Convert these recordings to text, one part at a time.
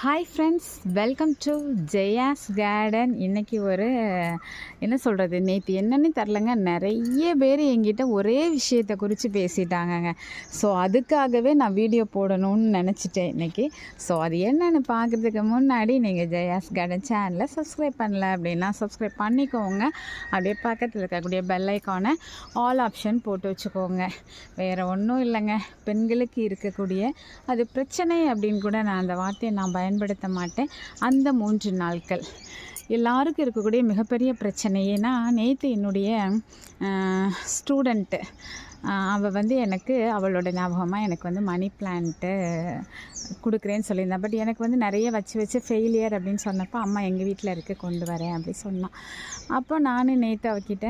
Hi friends, welcome to Jaya's garden. இன்றைக்கி என்ன சொல்கிறது, நேற்று என்னன்னு தெரிலங்க, நிறைய பேர் என்கிட்ட ஒரே விஷயத்தை குறித்து பேசிட்டாங்கங்க. ஸோ அதுக்காகவே நான் வீடியோ போடணும்னு நினச்சிட்டேன் இன்றைக்கி. ஸோ அது என்னென்னு பார்க்குறதுக்கு முன்னாடி நீங்கள் ஜெயாஸ் கார்டன் சேனலை சப்ஸ்கிரைப் பண்ணல அப்படின்னா சப்ஸ்கிரைப் பண்ணிக்கோங்க. அப்படியே பக்கத்தில் இருக்கக்கூடிய பெல் ஐக்கானை ஆல் ஆப்ஷன் போட்டு வச்சுக்கோங்க. வேறு ஒன்றும் இல்லைங்க, பெண்களுக்கு இருக்கக்கூடிய அது பிரச்சனை அப்படின்னு கூட நான் அந்த வார்த்தையை பயன்படுத்த மாட்டேன். அந்த 3 நாட்கள் எல்லாருக்கும் இருக்கக்கூடிய மிகப்பெரிய பிரச்சனை. ஏன்னா நேற்று என்னுடைய ஸ்டூடெண்ட்டு அவள் எனக்கு அவளோட ஞாபகமாக எனக்கு மணி பிளான்ட்டு கொடுக்குறேன்னு சொல்லியிருந்தேன். பட் எனக்கு நிறைய வச்சு ஃபெயிலியர் அப்படின்னு சொன்னப்போ, அம்மா எங்கள் வீட்டில் இருக்க கொண்டு வரேன் அப்படி சொன்னான். அப்போ நான் நேற்று அவகிட்ட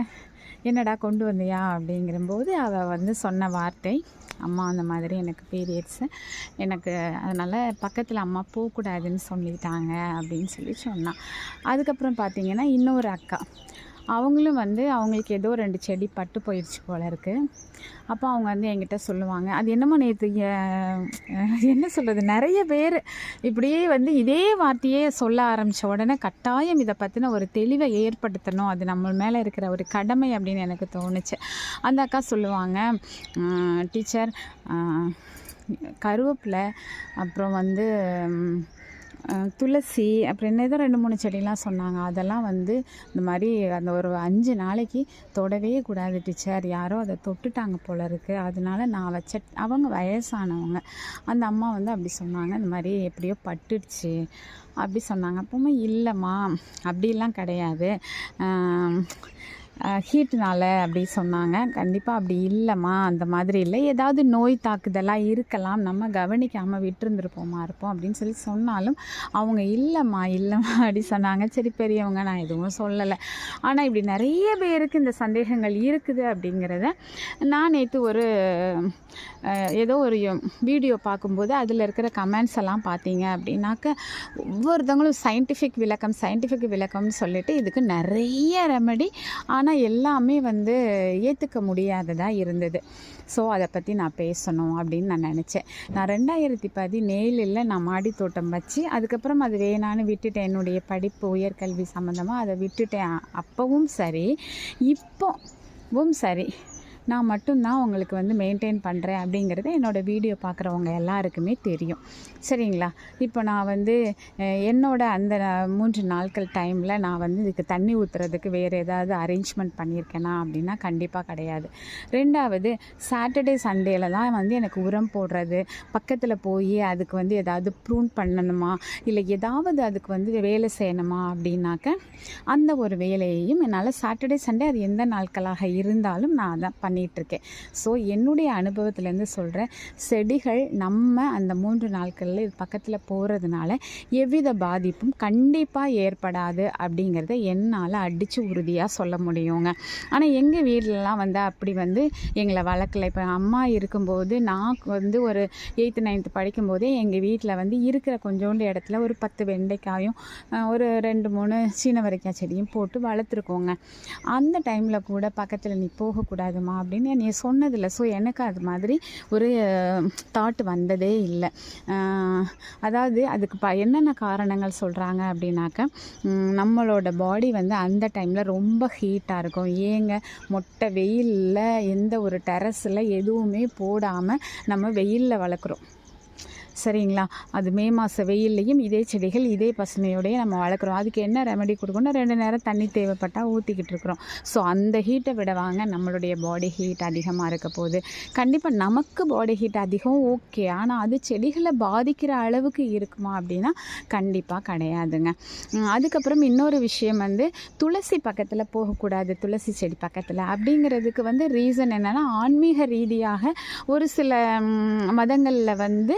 என்னடா கொண்டு வந்தியா அப்படிங்கிறம்போது அவள் சொன்ன வார்த்தை, அம்மா அந்த மாதிரி எனக்கு பீரியட்ஸு, எனக்கு அதனால் பக்கத்தில் அம்மா போகக்கூடாதுன்னு சொல்லிட்டாங்க அப்படின்னு சொன்னான். அதுக்கப்புறம் பார்த்திங்கன்னா இன்னொரு அக்கா, அவங்களும் அவங்களுக்கு ஏதோ 2 செடி பட்டு போயிடுச்சு போல இருக்குது. அப்போ அவங்க என்கிட்ட சொல்லுவாங்க, அது என்னமோ நேற்று என்ன சொல்கிறது, நிறைய பேர் இப்படியே இதே வார்த்தையே சொல்ல ஆரம்பித்த உடனே கட்டாயம் இதை பற்றின ஒரு தெளிவை ஏற்படுத்தணும், அது நம்ம மேலே இருக்கிற ஒரு கடமை அப்படின்னு எனக்கு தோணுச்சு. அந்த அக்கா சொல்லுவாங்க, டீச்சர் கருவேப்பிலை, அப்புறம் துளசி, அப்புறம் ஏதோ 2-3 செடிலாம் சொன்னாங்க. அதெல்லாம் இந்த மாதிரி அந்த ஒரு 5 நாளைக்கு தொடவே கூடாது டீச்சர், யாரோ அதை தொட்டுட்டாங்க போல இருக்குது, அதனால நான் வச்ச, அவங்க வயசானவங்க, அந்த அம்மா அப்படி சொன்னாங்க, இந்த மாதிரி எப்படியோ பட்டுடுச்சு அப்படி சொன்னாங்க. அப்போவுமே இல்லைம்மா அப்படிலாம் கிடையாது, ஹீட்னால அப்படி சொன்னாங்க. கண்டிப்பாக அப்படி இல்லைம்மா, அந்த மாதிரி இல்லை, ஏதாவது நோய் தாக்குதலாக இருக்கலாம், நம்ம கவனிக்காமல் இருப்போம் அப்படின்னு சொன்னாலும் அவங்க இல்லைம்மா அப்படி சொன்னாங்க. சரி பெரியவங்க, நான் எதுவும் சொல்லலை. ஆனால் இப்படி நிறைய பேருக்கு இந்த சந்தேகங்கள் இருக்குது அப்படிங்கிறத நான் நேற்று ஏதோ ஒரு வீடியோ பார்க்கும்போது அதில் இருக்கிற கமெண்ட்ஸ் எல்லாம் பார்த்தீங்க அப்படின்னாக்க, ஒவ்வொருத்தவங்களும் சயின்டிஃபிக் விளக்கம்னு சொல்லிட்டு இதுக்கு நிறைய ரெமெடி, ஆனால் எல்லாமே ஏற்றுக்க முடியாததாக இருந்தது. ஸோ அதை பற்றி நான் பேசணும் அப்படின்னு நான் நினச்சேன். நான் 2017 நான் மாடி தோட்டம் வச்சு அதுக்கப்புறம் அது வேணான்னு விட்டுட்டேன். என்னுடைய படிப்பு உயர்கல்வி சம்மந்தமாக அதை விட்டுட்டேன். அப்போவும் சரி இப்போவும் சரி, நான் மட்டும்தான் உங்களுக்கு மெயின்டைன் பண்ணுறேன் அப்படிங்கிறது என்னோடய வீடியோ பார்க்குறவங்க எல்லாருக்குமே தெரியும், சரிங்களா? இப்போ நான் என்னோட அந்த 3 நாட்கள் டைமில் நான் இதுக்கு தண்ணி ஊற்றுறதுக்கு வேறு ஏதாவது அரேஞ்ச்மெண்ட் பண்ணியிருக்கேனா அப்படின்னா கண்டிப்பாக கிடையாது. 2வது, சாட்டர்டே சண்டேல தான் எனக்கு உரம் போடுறது, பக்கத்தில் போய் அதுக்கு ஏதாவது ப்ரூன் பண்ணணுமா, இல்லை ஏதாவது அதுக்கு வேலை செய்யணுமா அப்படின்னாக்க அந்த ஒரு வேலையையும் என்னால் சாட்டர்டே சண்டே அது எந்த நாட்களாக இருந்தாலும் நான் அதான் பண்ணிகிட்ருக்கேன். ஸோ என்னுடைய அனுபவத்துலேருந்து சொல்கிறேன், செடிகள் நம்ம அந்த 3 நாட்களில் இது பக்கத்தில் போகிறதுனால எவ்வித பாதிப்பும் கண்டிப்பாக ஏற்படாது அப்படிங்கிறத என்னால் அடித்து உறுதியாக சொல்ல முடியுங்க. ஆனால் எங்கள் வீட்டிலலாம் அப்படி எங்களை வளர்க்கலை. இப்போ அம்மா இருக்கும்போது நான் ஒரு 8th 9th படிக்கும்போதே எங்கள் வீட்டில் இருக்கிற கொஞ்சோண்டு இடத்துல ஒரு 10 வெண்டைக்காயும் ஒரு 2-3 சீனவரைக்காய் செடியும் போட்டு வளர்த்துருக்கோங்க. அந்த டைமில் கூட பக்கத்தில் நீ போகக்கூடாதுமா அப்படின்னு நீ சொன்னதில்லை. ஸோ எனக்கு அது மாதிரி ஒரு தாட் வந்ததே இல்லை. அதாவது அதுக்கு என்னென்ன காரணங்கள் சொல்கிறாங்க அப்படின்னாக்க, நம்மளோட பாடி அந்த டைமில் ரொம்ப ஹீட்டாக இருக்கும். ஏங்க, மொட்டை வெயிலில் எந்த ஒரு டெரஸில் எதுவுமே போடாமல் நம்ம வெயிலில் வளர்க்குறோம், சரிங்களா? அது மே மாத வெயில்லையும் இதே செடிகள் இதே பசுமையோடையே நம்ம வளர்க்குறோம். அதுக்கு என்ன ரெமெடி கொடுக்கணும், 2 நேரம் தண்ணி தேவைப்பட்டால் ஊற்றிக்கிட்டு இருக்கிறோம். ஸோ அந்த ஹீட்டை விடவாங்க நம்மளுடைய பாடி ஹீட் அதிகமாக இருக்க போகுது. கண்டிப்பாக நமக்கு பாடி ஹீட் அதிகம், ஓகே, ஆனால் அது செடிகளை பாதிக்கிற அளவுக்கு இருக்குமா அப்படின்னா கண்டிப்பாக கிடையாதுங்க. அதுக்கப்புறம் இன்னொரு விஷயம், துளசி பக்கத்தில் போகக்கூடாது, துளசி செடி பக்கத்தில் அப்படிங்கிறதுக்கு ரீசன் என்னென்னா, ஆன்மீக ரீதியாக ஒரு சில மதங்களில்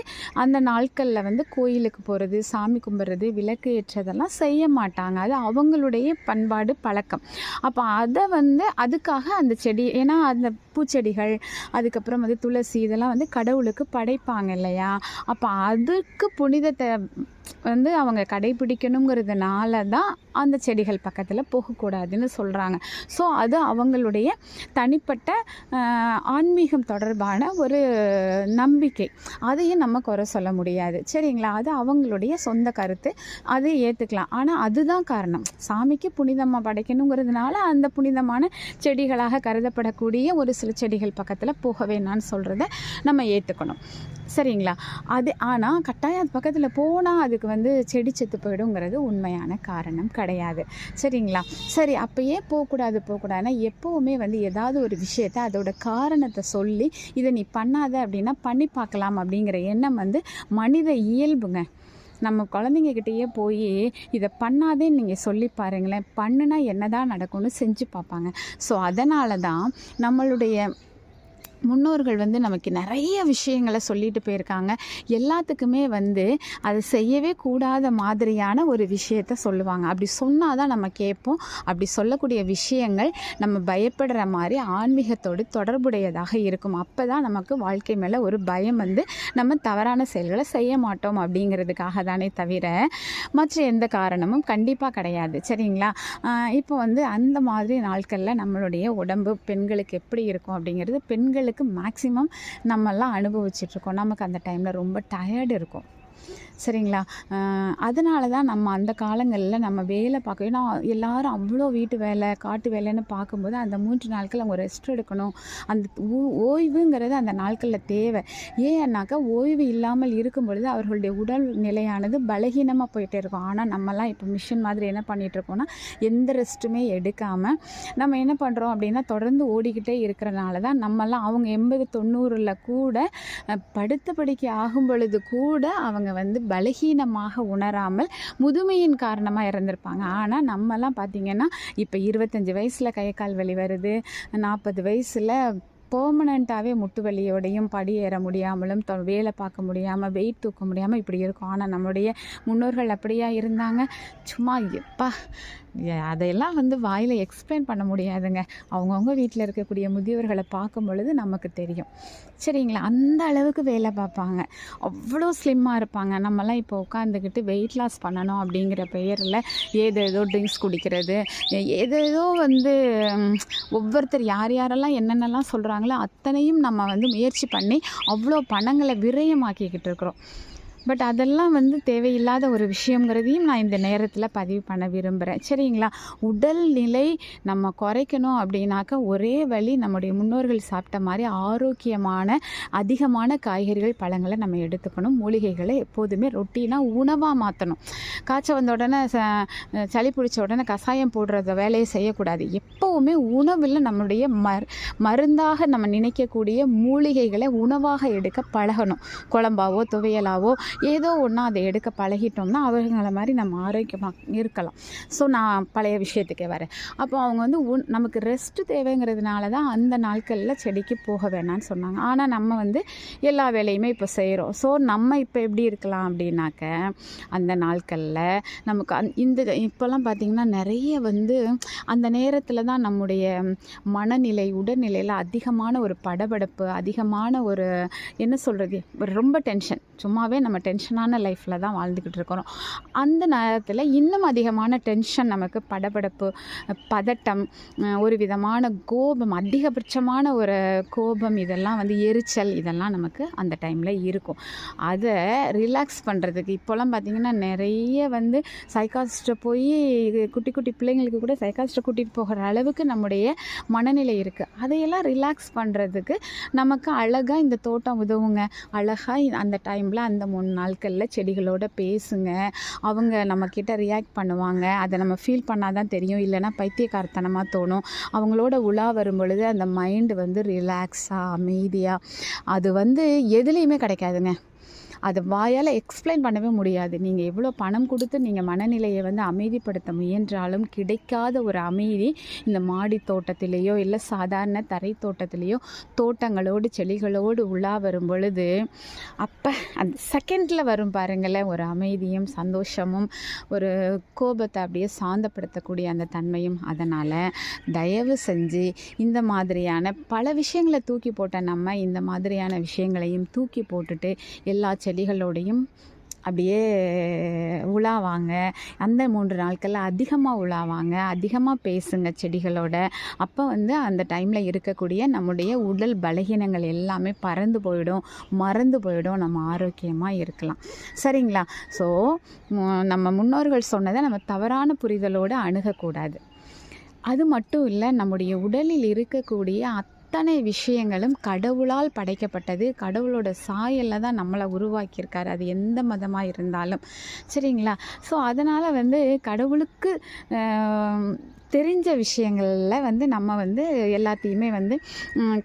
அந்த நாட்களில் கோயிலுக்கு போகிறது, சாமி கும்பிட்றது, விளக்கு ஏற்றதெல்லாம் செய்ய மாட்டாங்க. அது அவங்களுடைய பண்பாடு, பழக்கம். அப்போ அதை அதுக்காக அந்த செடி, ஏன்னா அந்த பூச்செடிகள் அதுக்கப்புறம் துளசி இதெல்லாம் கடவுளுக்கு படைப்பாங்க இல்லையா? அப்போ அதுக்கு புனிதத்தை அவங்க கடைபிடிக்கணுங்கிறதுனால தான் அந்த செடிகள் பக்கத்தில் போகக்கூடாதுன்னு சொல்கிறாங்க. ஸோ அது அவங்களுடைய தனிப்பட்ட ஆன்மீகம் தொடர்பான ஒரு நம்பிக்கை. அதையும் நம்ம குறை சொல்ல சொல்ல முடியாது. சரிங்களா? அது அவங்களுடைய சொந்த கருத்து. அதை ஏற்றுக்கலாம். ஆனால் அதுதான் காரணம். சாமிக்கு புனிதமாக படைக்கணுங்கிறதுனால அந்த புனிதமான செடிகளாக கருதப்படக்கூடிய ஒரு சில செடிகள் பக்கத்தில் போக வேணான்னு சொல்கிறத நம்ம ஏற்றுக்கணும். சரிங்களா? அது ஆனால் கட்டாயம் அது பக்கத்தில் போனால் அதுக்கு செடி செத்து போயிடுங்கிறது உண்மையான காரணம் கிடையாது. சரிங்களா? சரி, அப்போ ஏன் போகக்கூடாதுன்னா எப்போவுமே ஏதாவது ஒரு விஷயத்தை அதோட காரணத்தை சொல்லி இதை நீ பண்ணாத அப்படின்னா பண்ணி பார்க்கலாம் அப்படிங்கிற எண்ணம் மனித இயல்புங்க. நம்ம குழந்தைங்கக்கிட்டேயே போய் இதை பண்ணாதேன்னு நீங்கள் சொல்லி பாருங்களேன், பண்ணுனா என்ன தான் நடக்கும்னு செஞ்சு பார்ப்பாங்க. ஸோ அதனால தான் நம்மளுடைய முன்னோர்கள் நமக்கு நிறைய விஷயங்களை சொல்லிட்டு போயிருக்காங்க. எல்லாத்துக்குமே அதை செய்யவே கூடாத மாதிரியான ஒரு விஷயத்த சொல்லுவாங்க. அப்படி சொன்னால் தான் நம்ம கேட்போம். அப்படி சொல்லக்கூடிய விஷயங்கள் நம்ம பயப்படுற மாதிரி ஆன்மீகத்தோடு தொடர்புடையதாக இருக்கும். அப்போ தான் நமக்கு வாழ்க்கை மேலே ஒரு பயம் நம்ம தவறான செயல்களை செய்ய மாட்டோம் அப்படிங்கிறதுக்காக தானே தவிர மற்ற எந்த காரணமும் கண்டிப்பாக கிடையாது. சரிங்களா? இப்போ அந்த மாதிரி நாட்களில் நம்மளுடைய உடம்பு பெண்களுக்கு எப்படி இருக்கும் அப்படிங்கிறது பெண்களுக்கு மேக்ஸிமம் நம்மெல்லாம் அனுபவிச்சிட்ருக்கோம். நமக்கு அந்த டைமில் ரொம்ப டயர்டு இருக்கும். சரிங்களா? அதனால தான் நம்ம அந்த காலங்களில் நம்ம வேலை பார்க்க, ஏன்னா எல்லோரும் அவ்வளோ வீட்டு வேலை காட்டு வேலைன்னு பார்க்கும்போது அந்த 3 நாட்கள் அவங்க ரெஸ்ட் எடுக்கணும். அந்த ஓய்வுங்கிறது அந்த நாட்களில் தேவை. ஏன்னாக்கா ஓய்வு இல்லாமல் இருக்கும் பொழுது அவர்களுடைய உடல் நிலையானது பலகீனமாக போயிட்டே இருக்கும். ஆனால் நம்மலாம் இப்போ மிஷின் மாதிரி என்ன பண்ணிகிட்ருக்கோன்னா எந்த ரெஸ்ட்டுமே எடுக்காமல் நம்ம என்ன பண்ணுறோம் அப்படின்னா தொடர்ந்து ஓடிக்கிட்டே இருக்கிறனால தான் நம்மலாம் அவங்க 80-90 கூட படுத்த படுக்கை ஆகும் பொழுது கூட அவங்க பலகீனமாக உணராமல் முதுமையின் காரணமாக இறந்துருப்பாங்க. ஆனால் நம்மலாம் பார்த்திங்கன்னா இப்போ 25 வயசில் கை கால் வலி வருது, 40 வயசில் பெர்மனண்ட்டாகவே முட்டு வலியோடையும் படி ஏற முடியாமலும் வேலை பார்க்க முடியாமல் வெயிட் தூக்க முடியாமல் இப்படி இருக்கும். ஆனால் நம்மளுடைய முன்னோர்கள் அப்படியா இருந்தாங்க? சும்மா எப்பா அதையெல்லாம் வாயில் எக்ஸ்பிளைன் பண்ண முடியாதுங்க. அவங்கவுங்க வீட்டில் இருக்கக்கூடிய முதியவர்களை பார்க்கும் பொழுது நமக்கு தெரியும். சரிங்களா? அந்த அளவுக்கு வேலை பார்ப்பாங்க. அவ்வளோ ஸ்லிம்மாக இருப்பாங்க. நம்மலாம் இப்போ உட்காந்துக்கிட்டு வெயிட் லாஸ் பண்ணணும் அப்படிங்கிற பெயரில் ஏதேதோ ட்ரிங்க்ஸ் குடிக்கிறது, ஏதேதோ ஒவ்வொருத்தர் யார் யாரெல்லாம் என்னென்னலாம் சொல்கிறாங்களோ அத்தனையும் நம்ம முயற்சி பண்ணி அவ்வளோ பணங்களை விரயமாக்கிக்கிட்டு இருக்கிறோம். பட் அதெல்லாம் தேவையில்லாத ஒரு விஷயங்கிறதையும் நான் இந்த நேரத்தில் பதிவு பண்ண விரும்புகிறேன். சரிங்களா? உடல் நிலை நம்ம குறைக்கணும் அப்படின்னாக்கா ஒரே வழி நம்முடைய முன்னோர்கள் சாப்பிட்ட மாதிரி ஆரோக்கியமான அதிகமான காய்கறிகள் பழங்களை நம்ம எடுத்துக்கணும். மூலிகைகளை எப்போதுமே ரொட்டீனாக உணவாக மாற்றணும். காய்ச்சல் வந்த உடனே சளி பிடிச்ச உடனே கஷாயம் போடுறத வேலையை செய்யக்கூடாது. எப்போவுமே உணவில் நம்மளுடைய மருந்தாக நம்ம நினைக்கக்கூடிய மூலிகைகளை உணவாக எடுக்க பழகணும். குழம்பாவோ துவையலாவோ ஏதோ ஒன்றா அதை எடுக்க பழகிட்டோம்னா அவங்கள மாதிரி நம்ம ஆரோக்கியமாக இருக்கலாம். ஸோ நான் பழைய விஷயத்துக்கே வரேன். அப்போ அவங்க நமக்கு ரெஸ்ட்டு தேவைங்கிறதுனால தான் அந்த நாட்களில் செடிக்கு போக வேணான்னு சொன்னாங்க. ஆனால் நம்ம எல்லா வேலையுமே இப்போ செய்கிறோம். ஸோ நம்ம இப்போ எப்படி இருக்கலாம் அப்படின்னாக்க அந்த நாட்களில் நமக்கு இந்த இப்போல்லாம் பார்த்திங்கன்னா நிறைய அந்த நேரத்தில் தான் நம்முடைய மனநிலை உடல்நிலையில் அதிகமான ஒரு படபடப்பு, அதிகமான ஒரு என்ன சொல்கிறது, ரொம்ப டென்ஷன், சும்மாவே நம்ம டென்ஷனான லைஃப்பில் தான் வாழ்ந்துக்கிட்டு இருக்கிறோம். அந்த நேரத்தில் இன்னும் அதிகமான டென்ஷன், நமக்கு படபடப்பு, பதட்டம், ஒரு விதமான கோபம், அதிகபட்சமான ஒரு கோபம், இதெல்லாம் எரிச்சல், இதெல்லாம் நமக்கு அந்த டைமில் இருக்கும். அதை ரிலாக்ஸ் பண்ணுறதுக்கு இப்போல்லாம் பார்த்திங்கன்னா நிறைய சைக்காலஜிஸ்ட்டை போய் குட்டி குட்டி பிள்ளைங்களுக்கு கூட சைக்காலஜிஸ்ட்டை கூட்டிகிட்டு போகிற அளவுக்கு நம்முடைய மனநிலை இருக்குது. அதையெல்லாம் ரிலாக்ஸ் பண்ணுறதுக்கு நமக்கு அழகாக இந்த தோட்டம் உதவுங்க. அழகாக அந்த டைமில் அந்த 3 நாட்களில் செடிகளோட பேசுங்க. அவங்க நம்மக்கிட்ட ரியாக்ட் பண்ணுவாங்க. அதை நம்ம ஃபீல் பண்ணால் தான் தெரியும். இல்லைனா பைத்தியக்காரத்தனமாக தோணும். அவங்களோட உலா வரும் பொழுது அந்த மைண்டு ரிலாக்ஸாக அமைதியாக அது எதுலேயுமே கிடைக்காதுங்க. அதை வாயால் எக்ஸ்பிளைன் பண்ணவே முடியாது. நீங்கள் எவ்வளோ பணம் கொடுத்து நீங்கள் மனநிலையை அமைதிப்படுத்த முயன்றாலும் கிடைக்காத ஒரு அமைதி இந்த மாடி தோட்டத்திலேயோ இல்லை சாதாரண தரை தோட்டத்திலேயோ தோட்டங்களோடு செடிகளோடு உலா வரும் பொழுது அப்போ அந்த செகண்டில் வரும் பாருங்களேன் ஒரு அமைதியும் சந்தோஷமும் ஒரு கோபத்தை அப்படியே சாந்தப்படுத்தக்கூடிய அந்த தன்மையும். அதனால் தயவு செஞ்சு இந்த மாதிரியான பல விஷயங்களை தூக்கி போட்ட நம்ம இந்த மாதிரியான விஷயங்களையும் தூக்கி போட்டுட்டு எல்லா செடிகளோடையும் அப்படியே உலாவாங்க. அந்த 3 நாட்களில் அதிகமாக உலாவாங்க, அதிகமாக பேசுங்க செடிகளோட. அப்போ வந்து அந்த டைமில் இருக்கக்கூடிய நம்முடைய உடல் பலகீனங்கள் எல்லாமே பறந்து போயிடும், மறந்து போயிடும், நம்ம ஆரோக்கியமாக இருக்கலாம். சரிங்களா? ஸோ நம்ம முன்னோர்கள் சொன்னதை நம்ம தவறான புரிதலோடு அணுகக்கூடாது. அது மட்டும் இல்லை, நம்முடைய உடலில் இருக்கக்கூடிய அத்தனை விஷயங்களும் கடவுளால் படைக்கப்பட்டது. கடவுளோட சாயலில் தான் நம்மளை உருவாக்கியிருக்காரு, அது எந்த மதமாக இருந்தாலும். சரிங்களா? ஸோ அதனால் வந்து கடவுளுக்கு தெரிஞ்ச விஷயங்களில் வந்து நம்ம வந்து எல்லாத்தையுமே வந்து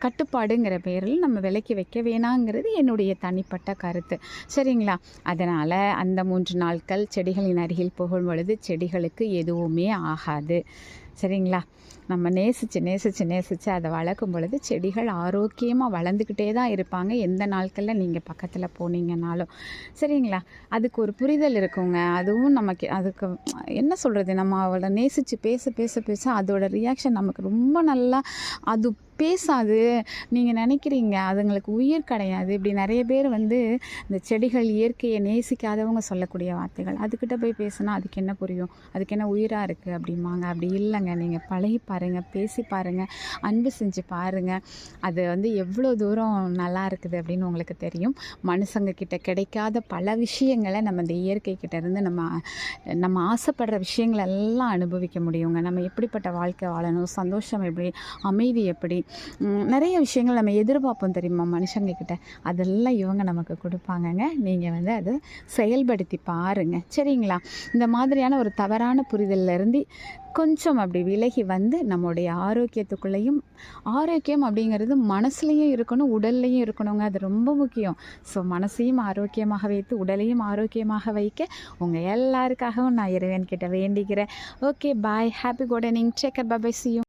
கட்டுப்பாடுங்கிற பேரில் நம்ம விலக்கி வைக்க வேணாங்கிறது என்னுடைய தனிப்பட்ட கருத்து. சரிங்களா? அதனால் அந்த 3 நாட்கள் செடிகளின் அருகில் புகும் பொழுது செடிகளுக்கு எதுவுமே ஆகாது. சரிங்களா? நம்ம நேசித்து அதை வளர்க்கும் பொழுது செடிகள் ஆரோக்கியமாக வளர்ந்துக்கிட்டே தான் இருப்பாங்க, எந்த நாட்களில் நீங்கள் பக்கத்தில் போனீங்கன்னாலும். சரிங்களா? அதுக்கு ஒரு புரிதல் இருக்குங்க. அதுவும் நமக்கு அதுக்கு என்ன சொல்கிறது, நம்ம அவளை நேசித்து பேச அதோட ரியாக்ஷன் நமக்கு ரொம்ப நல்லா அது பேசாது. நீங்கள் நினைக்கிறீங்க அதுங்களுக்கு உயிர் கிடையாது. இப்படி நிறைய பேர் வந்து இந்த செடிகள் இயற்கையை நேசிக்காதவங்க சொல்லக்கூடிய வார்த்தைகள். அதுக்கிட்ட போய் பேசினா அதுக்கு என்ன புரியும், அதுக்கு என்ன உயிராக இருக்குது அப்படிம்பாங்க. அப்படி இல்லைங்க. நீங்கள் பழகி பாருங்கள், பேசி பாருங்கள், அன்பு செஞ்சு பாருங்கள். அது வந்து எவ்வளோ தூரம் நல்லா இருக்குது அப்படின்னு உங்களுக்கு தெரியும். மனுஷங்க கிட்ட கிடைக்காத பல விஷயங்களை நம்ம இந்த இயற்கை கிட்ட இருந்து நம்ம ஆசைப்படுற விஷயங்களெல்லாம் அனுபவிக்க முடியுங்க. நம்ம எப்படிப்பட்ட வாழ்க்கை வாழணும், சந்தோஷம் எப்படி, அமைதி எப்படி, நிறைய விஷயங்கள் நம்ம எதிர்பார்ப்போம் தெரியுமா மனுஷங்கக்கிட்ட, அதெல்லாம் இவங்க நமக்கு கொடுப்பாங்கங்க. நீங்கள் வந்து அதை செயல்படுத்தி பாருங்கள். சரிங்களா? இந்த மாதிரியான ஒரு தவறான புரிதலிருந்து கொஞ்சம் அப்படி விலகி வந்து நம்முடைய ஆரோக்கியத்துக்குள்ளேயும், ஆரோக்கியம் அப்படிங்கிறது மனசுலையும் இருக்கணும், உடல்லையும் இருக்கணுங்க. அது ரொம்ப முக்கியம். ஸோ மனசையும் ஆரோக்கியமாக வைத்து உடலையும் ஆரோக்கியமாக வைக்க உங்கள் எல்லாருக்காகவும் நான் இறைவன்கிட்ட வேண்டிக்கிறேன். Okay, bye, happy gardening, take care, bye bye, see you.